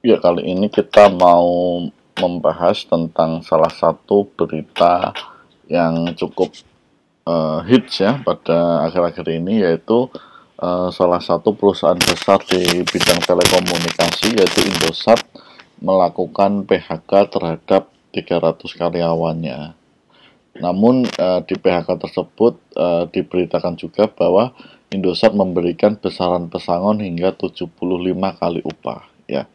Ya, kali ini kita mau membahas tentang salah satu berita yang cukup hits ya pada akhir-akhir ini, yaitu salah satu perusahaan besar di bidang telekomunikasi yaitu Indosat melakukan PHK terhadap 300 karyawannya. Namun di PHK tersebut diberitakan juga bahwa Indosat memberikan besaran pesangon hingga 75 kali upah ya.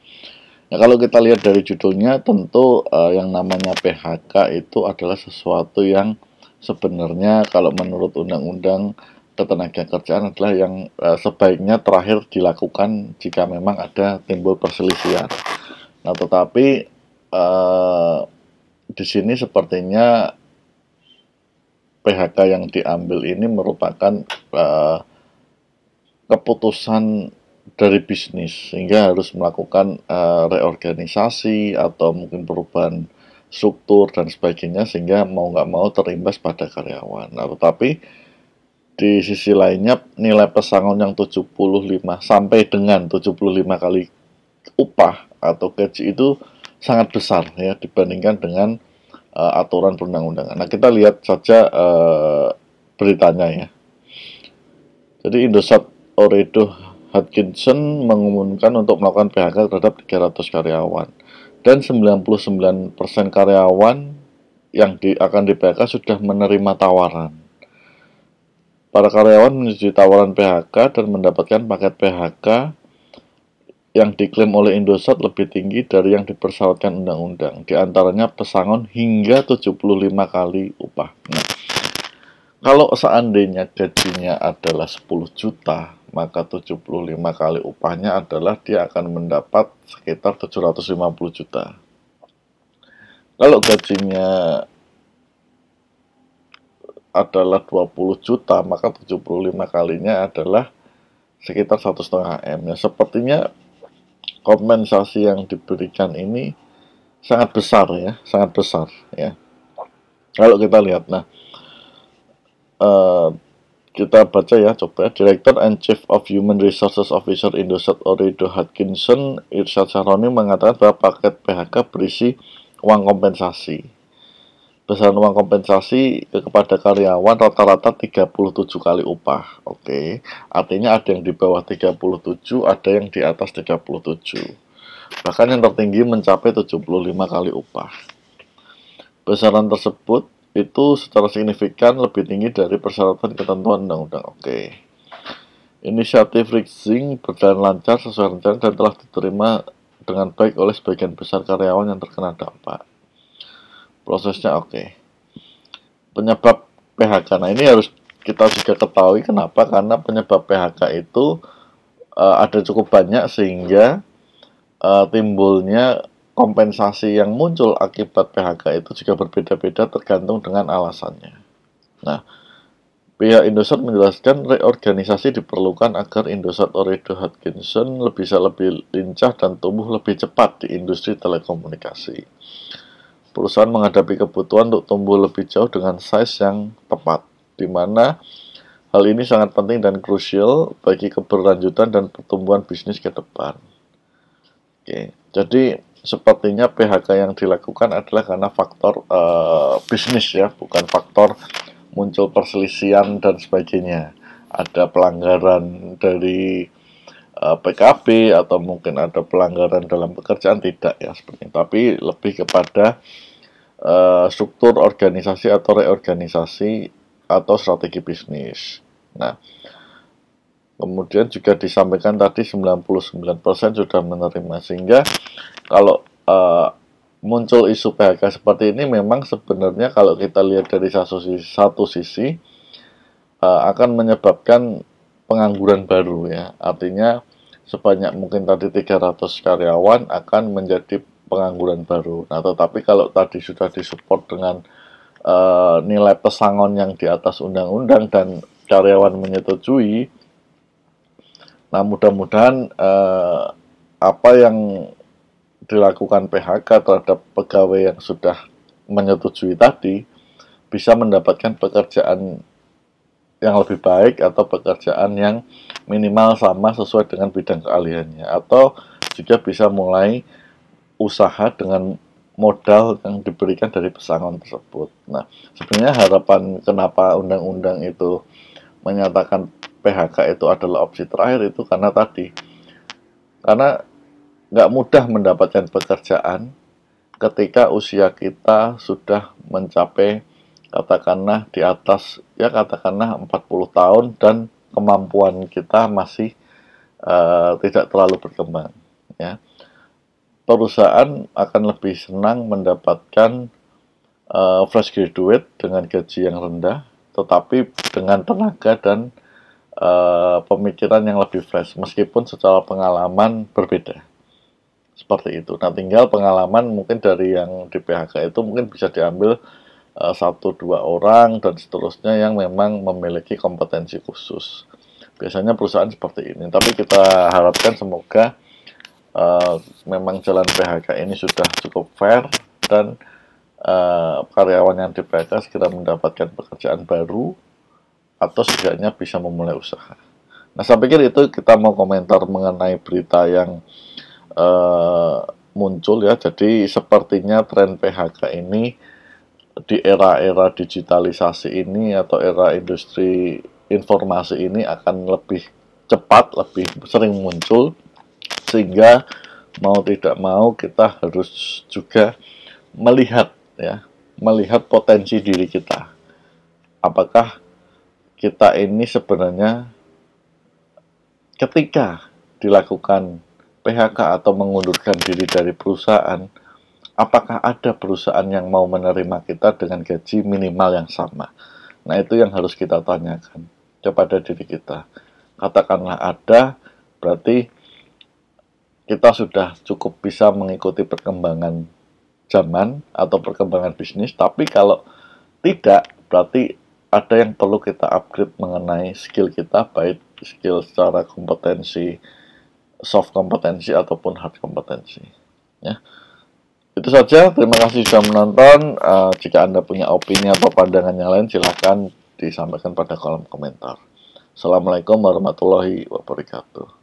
Nah, kalau kita lihat dari judulnya, tentu yang namanya PHK itu adalah sesuatu yang sebenarnya kalau menurut Undang-Undang Ketenagakerjaan adalah yang sebaiknya terakhir dilakukan jika memang ada timbul perselisihan. Nah, tetapi di sini sepertinya PHK yang diambil ini merupakan keputusan dari bisnis, sehingga harus melakukan reorganisasi atau mungkin perubahan struktur dan sebagainya, sehingga mau nggak mau terimbas pada karyawan. Nah, tetapi di sisi lainnya nilai pesangon yang 75 sampai dengan 75 kali upah atau gaji itu sangat besar ya dibandingkan dengan aturan perundang-undangan. Nah, kita lihat saja beritanya ya. Jadi Indosat Ooredoo Hutchinson mengumumkan untuk melakukan PHK terhadap 300 karyawan, dan 99% karyawan yang akan di PHK sudah menerima tawaran. Para karyawan menyetujui tawaran PHK dan mendapatkan paket PHK yang diklaim oleh Indosat lebih tinggi dari yang dipersyaratkan undang-undang, di antaranya pesangon hingga 75 kali upah. Nah, kalau seandainya gajinya adalah 10 juta, maka 75 kali upahnya adalah dia akan mendapat sekitar 750 juta. Kalau gajinya adalah 20 juta, maka 75 kalinya adalah sekitar 1,5 M. Ya, sepertinya kompensasi yang diberikan ini sangat besar ya, sangat besar ya. Kalau kita lihat, nah, kita baca ya, coba. Director and Chief of Human Resources Officer Indosat Ooredoo Hutchinson, Irsyad Sahroni, mengatakan bahwa paket PHK berisi uang kompensasi. Besaran uang kompensasi kepada karyawan rata-rata 37 kali upah. Oke. Artinya ada yang di bawah 37, ada yang di atas 37. Bahkan yang tertinggi mencapai 75 kali upah. Besaran tersebut itu secara signifikan lebih tinggi dari persyaratan ketentuan undang-undang. Oke. Inisiatif Rixing berjalan lancar sesuai rencana dan telah diterima dengan baik oleh sebagian besar karyawan yang terkena dampak. Prosesnya oke. Penyebab PHK, nah ini harus kita juga ketahui kenapa, karena penyebab PHK itu ada cukup banyak, sehingga timbulnya kompensasi yang muncul akibat PHK itu juga berbeda-beda tergantung dengan alasannya. Nah, pihak Indosat menjelaskan reorganisasi diperlukan agar Indosat Ooredoo Hutchinson bisa lebih lincah dan tumbuh lebih cepat di industri telekomunikasi. Perusahaan menghadapi kebutuhan untuk tumbuh lebih jauh dengan size yang tepat, di mana hal ini sangat penting dan krusial bagi keberlanjutan dan pertumbuhan bisnis ke depan. Oke, jadi sepertinya PHK yang dilakukan adalah karena faktor bisnis ya, bukan faktor muncul perselisihan dan sebagainya. Ada pelanggaran dari PKB atau mungkin ada pelanggaran dalam pekerjaan, tidak ya seperti itu. Tapi lebih kepada struktur organisasi atau reorganisasi atau strategi bisnis. Nah, kemudian juga disampaikan tadi 99% sudah menerima, sehingga kalau muncul isu PHK seperti ini, memang sebenarnya kalau kita lihat dari satu sisi akan menyebabkan pengangguran baru ya. Artinya sebanyak mungkin tadi 300 karyawan akan menjadi pengangguran baru. Nah, tetapi kalau tadi sudah disupport dengan nilai pesangon yang di atas undang-undang dan karyawan menyetujui, nah mudah-mudahan apa yang dilakukan PHK terhadap pegawai yang sudah menyetujui tadi bisa mendapatkan pekerjaan yang lebih baik atau pekerjaan yang minimal sama sesuai dengan bidang keahliannya, atau juga bisa mulai usaha dengan modal yang diberikan dari pesangon tersebut. Nah, sebenarnya harapan kenapa undang-undang itu menyatakan PHK itu adalah opsi terakhir itu karena nggak mudah mendapatkan pekerjaan ketika usia kita sudah mencapai katakanlah di atas ya katakanlah 40 tahun dan kemampuan kita masih tidak terlalu berkembang ya. Perusahaan akan lebih senang mendapatkan fresh graduate dengan gaji yang rendah tetapi dengan tenaga dan pemikiran yang lebih fresh meskipun secara pengalaman berbeda. Seperti itu. Nah, tinggal pengalaman mungkin dari yang di PHK itu mungkin bisa diambil 1-2 orang dan seterusnya yang memang memiliki kompetensi khusus. Biasanya perusahaan seperti ini. Tapi kita harapkan semoga memang jalan PHK ini sudah cukup fair dan karyawan yang di PHK segera mendapatkan pekerjaan baru atau setidaknya bisa memulai usaha. Nah, saya pikir itu kita mau komentar mengenai berita yang muncul ya. Jadi sepertinya tren PHK ini di era-era digitalisasi ini atau era industri informasi ini akan lebih cepat, lebih sering muncul sehingga mau tidak mau kita harus juga melihat potensi diri kita. Apakah kita ini sebenarnya ketika dilakukan PHK atau mengundurkan diri dari perusahaan, apakah ada perusahaan yang mau menerima kita dengan gaji minimal yang sama? Nah, itu yang harus kita tanyakan kepada diri kita. Katakanlah ada, berarti kita sudah cukup bisa mengikuti perkembangan zaman atau perkembangan bisnis, tapi kalau tidak, berarti ada yang perlu kita upgrade mengenai skill kita, baik skill secara kompetensi, soft kompetensi ataupun hard kompetensi ya. Itu saja, terima kasih sudah menonton. Jika Anda punya opini atau pandangan yang lain silahkan disampaikan pada kolom komentar. Assalamualaikum warahmatullahi wabarakatuh.